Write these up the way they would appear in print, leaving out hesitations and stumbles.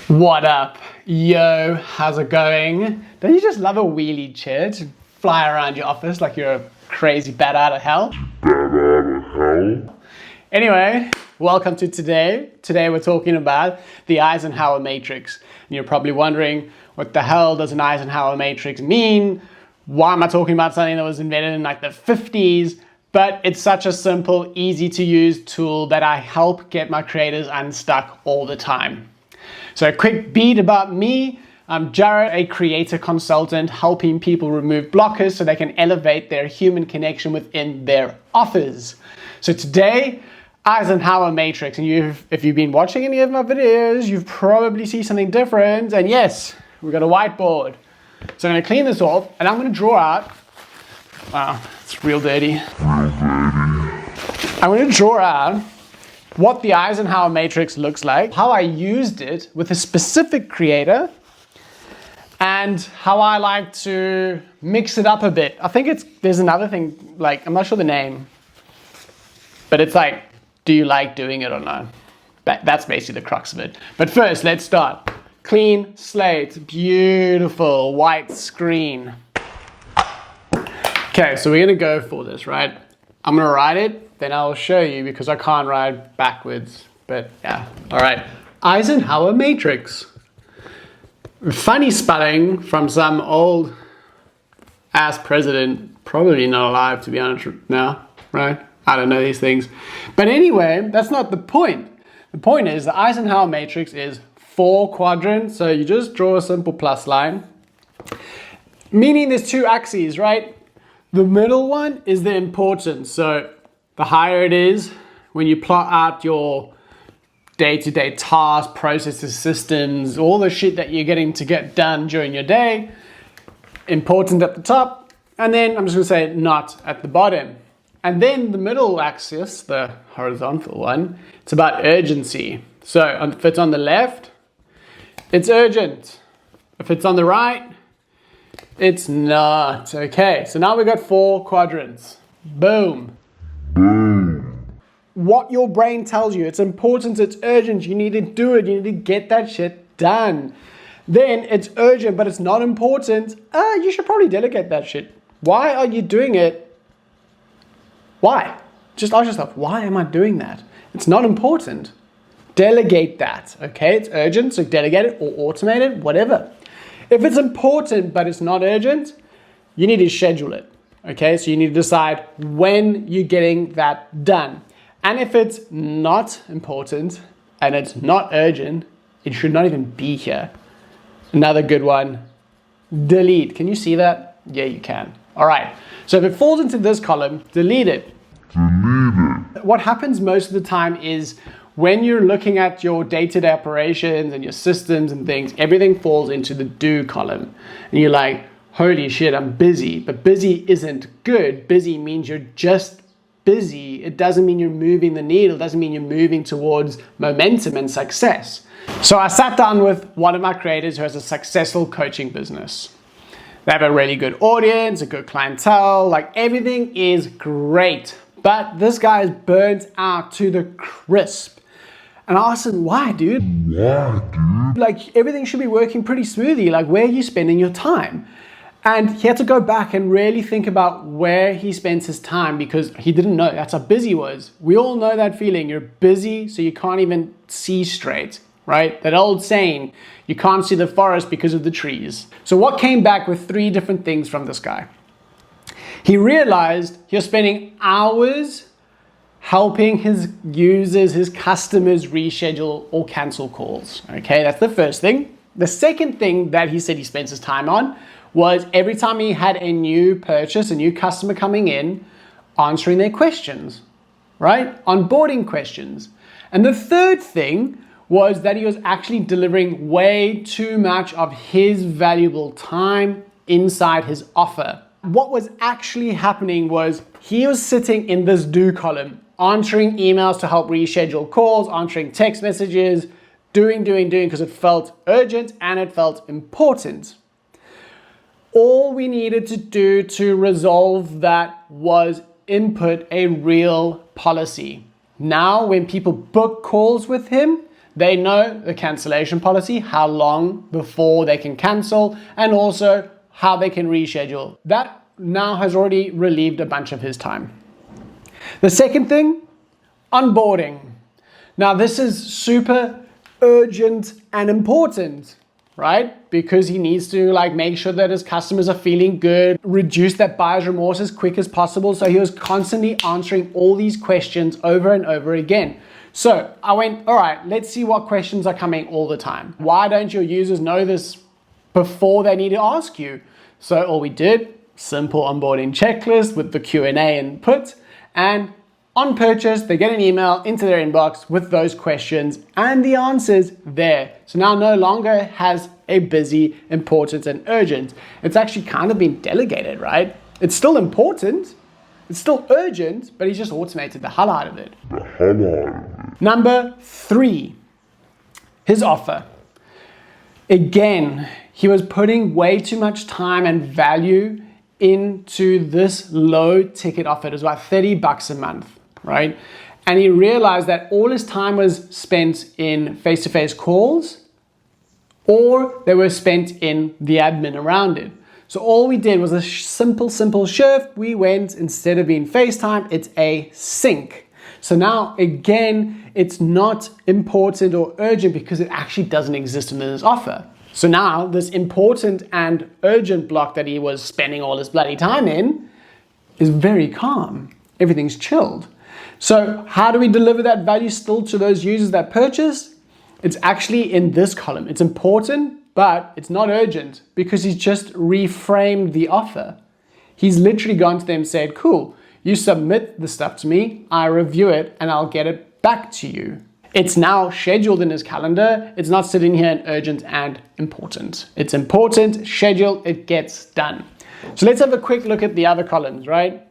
What up? Yo, how's it going? Don't you just love a wheelie chair to fly around your office like you're a crazy bat out of hell? Anyway, welcome to today. Today we're talking about the Eisenhower Matrix. And you're probably wondering, what the hell does an Eisenhower Matrix mean? Why am I talking about something that was invented in like the 50s? But it's such a simple, easy to use tool that I help get my creators unstuck all the time. So a quick beat about me. I'm Jared, a creator consultant helping people remove blockers so they can elevate their human connection within their offers. So today, Eisenhower Matrix, and if you've been watching any of my videos, you've probably seen something different. And yes, we've got a whiteboard. So I'm going to clean this off and I'm going to draw out, wow, it's real dirty. I'm going to draw out what the Eisenhower Matrix looks like, how I used it with a specific creator, and how I like to mix it up a bit. I think there's another thing, like, I'm not sure the name, but it's like, do you like doing it or not? That's basically the crux of it. But first, let's start. Clean slate, beautiful white screen. Okay, so we're gonna go for this, right? I'm gonna write it, then I'll show you because I can't write backwards, but yeah. All right, Eisenhower Matrix. Funny spelling from some old ass president, probably not alive to be honest now, right? I don't know these things. But anyway, that's not the point. The point is the Eisenhower Matrix is 4 quadrants, so you just draw a simple plus line, meaning there's 2 axes, right? The middle one is the importance, so the higher it is, when you plot out your day-to-day tasks, processes, systems, all the shit that you're getting to get done during your day, important at the top, and then I'm just gonna say not at the bottom. And then the middle axis, the horizontal one, it's about urgency. So if it's on the left, it's urgent. If it's on the right, it's not. Okay, so now we've got 4 quadrants. Boom. What your brain tells you, it's important, it's urgent, you need to do it, you need to get that shit done. Then it's urgent, but it's not important. You should probably delegate that shit. Why are you doing it? Why? Just ask yourself, why am I doing that? It's not important. Delegate that, okay? It's urgent, so delegate it or automate it, whatever. If it's important, but it's not urgent, you need to schedule it, okay? So you need to decide when you're getting that done. And if it's not important and it's not urgent, it should not even be here. Another good one, delete. Can you see that? Yeah, you can. All right, so if it falls into this column, delete it. What happens most of the time is when you're looking at your day-to-day operations and your systems and things, everything falls into the do column. And you're like, holy shit, I'm busy. But busy isn't good. Busy means you're just busy. It doesn't mean you're moving the needle. It doesn't mean you're moving towards momentum and success. So I sat down with one of my creators who has a successful coaching business. They have a really good audience, a good clientele, like everything is great. But this guy is burnt out to the crisp. And I asked him, why, dude? Like, everything should be working pretty smoothly. Like, where are you spending your time? And he had to go back and really think about where he spends his time because he didn't know. That's how busy he was. We all know that feeling. You're busy, so you can't even see straight, right? That old saying, you can't see the forest because of the trees. So what came back with 3 different things from this guy? He realized he was spending hours helping his users, his customers reschedule or cancel calls. Okay, that's the first thing. The second thing that he said he spends his time on was every time he had a new purchase, a new customer coming in, answering their questions, right? Onboarding questions. And the third thing was that he was actually delivering way too much of his valuable time inside his offer. What was actually happening was he was sitting in this do column, answering emails to help reschedule calls, answering text messages, doing, because it felt urgent and it felt important. All we needed to do to resolve that was input a real policy. Now, when people book calls with him, They know the cancellation policy, how long before they can cancel, and also how they can reschedule. That now has already relieved a bunch of his time. The second thing, onboarding. Now this is super urgent and important, right? Because he needs to like make sure that his customers are feeling good, reduce that buyer's remorse as quick as possible. So he was constantly answering all these questions over and over again. So I went, all right, let's see what questions are coming all the time. Why don't your users know this before they need to ask you? So all we did, simple onboarding checklist with the Q&A input, and on purchase, they get an email into their inbox with those questions and the answers there. So now no longer has a busy, important, and urgent. It's actually kind of been delegated, right? It's still important, it's still urgent, but he's just automated the hell out of it. Number 3, his offer. Again, he was putting way too much time and value into this low ticket offer. It was about $30 a month, right? And he realized that all his time was spent in face-to-face calls, or they were spent in the admin around it. So all we did was a simple shift. We went, instead of being FaceTime, it's a sync. So now, again, it's not important or urgent because it actually doesn't exist in this offer. So now this important and urgent block that he was spending all his bloody time in is very calm. Everything's chilled. So how do we deliver that value still to those users that purchase? It's actually in this column. It's important, but it's not urgent because he's just reframed the offer. He's literally gone to them and said, cool, you submit the stuff to me, I review it, and I'll get it back to you. It's now scheduled in his calendar. It's not sitting here in urgent and important. It's important, scheduled, it gets done. So let's have a quick look at the other columns, right?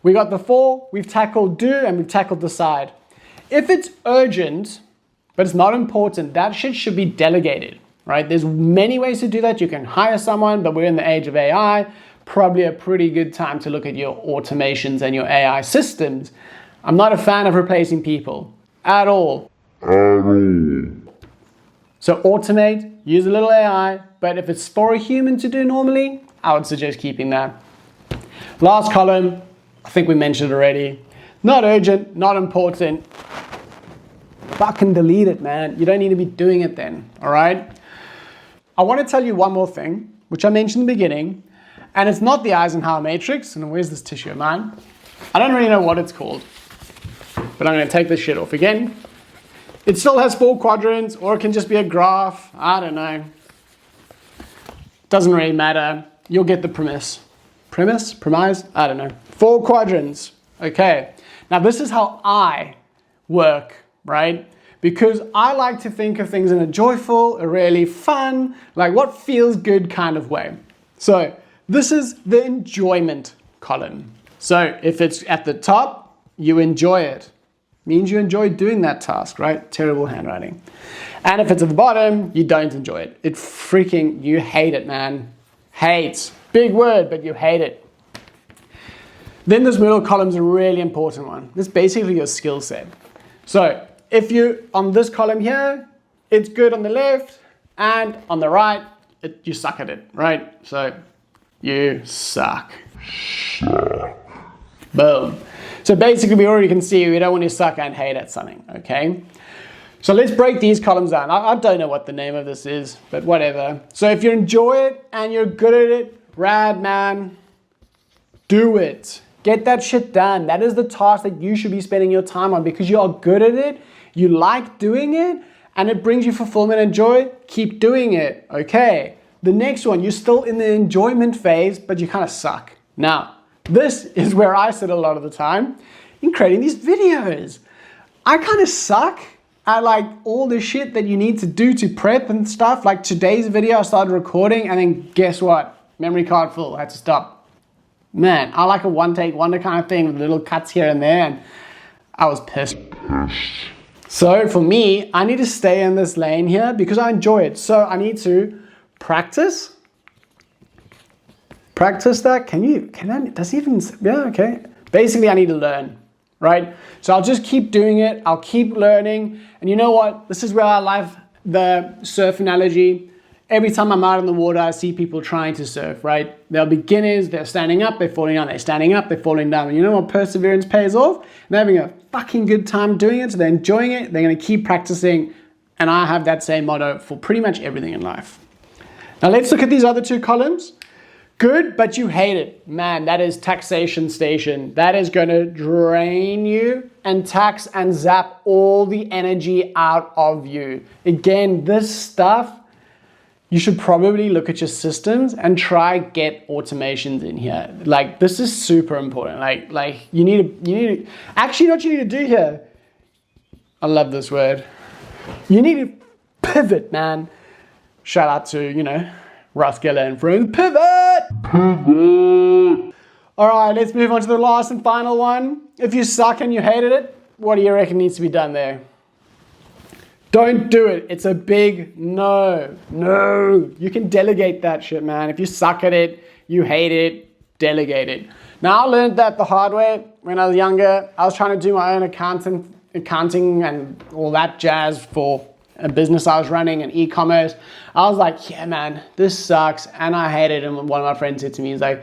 We got the 4, we've tackled do, and we've tackled decide. If it's urgent, but it's not important, that shit should be delegated, right? There's many ways to do that. You can hire someone, but we're in the age of AI. Probably a pretty good time to look at your automations and your AI systems. I'm not a fan of replacing people at all. So automate, use a little AI, but if it's for a human to do normally, I would suggest keeping that. Last column, I think we mentioned it already. Not urgent, not important. Fucking delete it, man. You don't need to be doing it then, all right? I want to tell you one more thing, which I mentioned in the beginning, and it's not the Eisenhower Matrix. And where's this tissue of mine? I don't really know what it's called, but I'm going to take this shit off again. It still has 4 quadrants, or it can just be a graph. I don't know. Doesn't really matter. You'll get the premise. Premise? I don't know. 4 quadrants. Okay. Now this is how I work, right? Because I like to think of things in a joyful, a really fun, like what feels good kind of way. So this is the enjoyment column. So if it's at the top, you enjoy it. Means you enjoy doing that task, right? Terrible handwriting. And if it's at the bottom, you don't enjoy it. You hate it, man. Hate. Big word, but you hate it. Then this middle column is a really important one. This is basically your skill set. So if you, on this column here, it's good on the left, and on the right, you suck at it, right? So you suck. Boom. So basically, we already can see we don't want to suck and hate at something, okay? So let's break these columns down. I don't know what the name of this is, but whatever. So if you enjoy it and you're good at it, rad, man, do it. Get that shit done. That is the task that you should be spending your time on because you are good at it, you like doing it, and it brings you fulfillment and joy. Keep doing it, okay? The next one, you're still in the enjoyment phase, but you kind of suck. Now, this is where I sit a lot of the time in creating these videos. I kind of suck at like all the shit that you need to do to prep and stuff. Like today's video, I started recording and then guess what? Memory card full, I had to stop. Man, I like a one-take wonder kind of thing with little cuts here and there, and I was pissed. So for me, I need to stay in this lane here because I enjoy it. So I need to practice that. Does it even, yeah, okay. Basically, I need to learn. right? So I'll just keep doing it. I'll keep learning. And you know what? This is where I love the surf analogy. Every time I'm out in the water, I see people trying to surf, right? They're beginners, they're standing up, they're falling down, they're standing up, they're falling down. And you know what? Perseverance pays off. They're having a fucking good time doing it, so they're enjoying it. They're going to keep practicing. And I have that same motto for pretty much everything in life. Now let's look at these other two columns. Good, but you hate it. Man, that is taxation station. That is going to drain you and tax and zap all the energy out of you. Again, this stuff, you should probably look at your systems and try get automations in here. Like, this is super important. Like you need to, actually what you need to do here, I love this word. You need to pivot, man. Shout out to, Russ Geller and friends. Pivot! All right, let's move on to the last and final one. If you suck and you hated it, what do you reckon needs to be done there? Don't do it. It's a big no. No. You can delegate that shit, man. If you suck at it, you hate it, delegate it. Now, I learned that the hard way when I was younger. I was trying to do my own accounting and all that jazz for a business I was running and e-commerce. I was like, yeah, man, this sucks. And I hate it. And one of my friends said to me, he's like,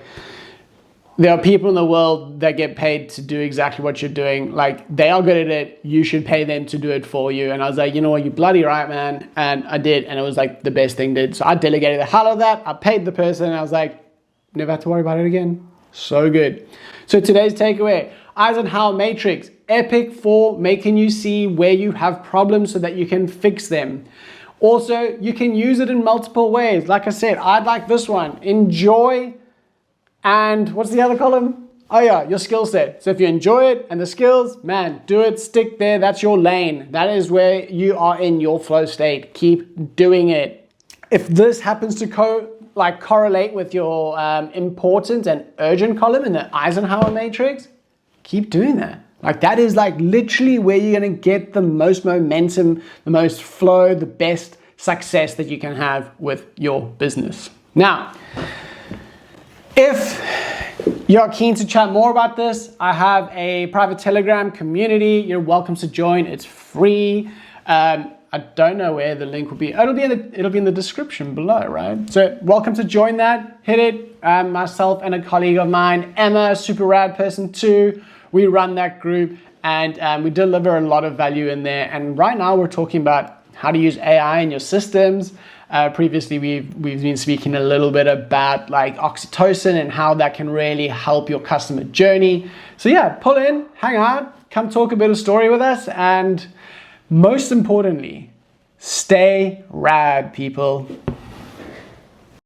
there are people in the world that get paid to do exactly what you're doing. Like, they are good at it. You should pay them to do it for you. And I was like, you know what? You're bloody right, man. And I did. And it was like the best thing did. So I delegated the hell out of that. I paid the person. And I was like, never have to worry about it again. So good. So today's takeaway, Eisenhower Matrix, epic for making you see where you have problems so that you can fix them. Also, you can use it in multiple ways. Like I said, I'd like this one. Enjoy. And what's the other column? Oh yeah, your skill set. So if you enjoy it and the skills, man, do it, stick there. That's your lane. That is where you are in your flow state. Keep doing it. If this happens to correlate with your important and urgent column in the Eisenhower Matrix, keep doing that. Like, that is like literally where you're going to get the most momentum, the most flow, the best success that you can have with your business. Now, if you're keen to chat more about this, I have a private Telegram community. You're welcome to join. It's free. I don't know where the link will be. It'll be in the description below, right? So welcome to join that. Hit it. Myself and a colleague of mine, Emma, super rad person too. We run that group and we deliver a lot of value in there. And right now we're talking about how to use AI in your systems. Previously, we've been speaking a little bit about like oxytocin and how that can really help your customer journey. So yeah, pull in, hang out, come talk a bit of story with us, and most importantly, stay rad, people.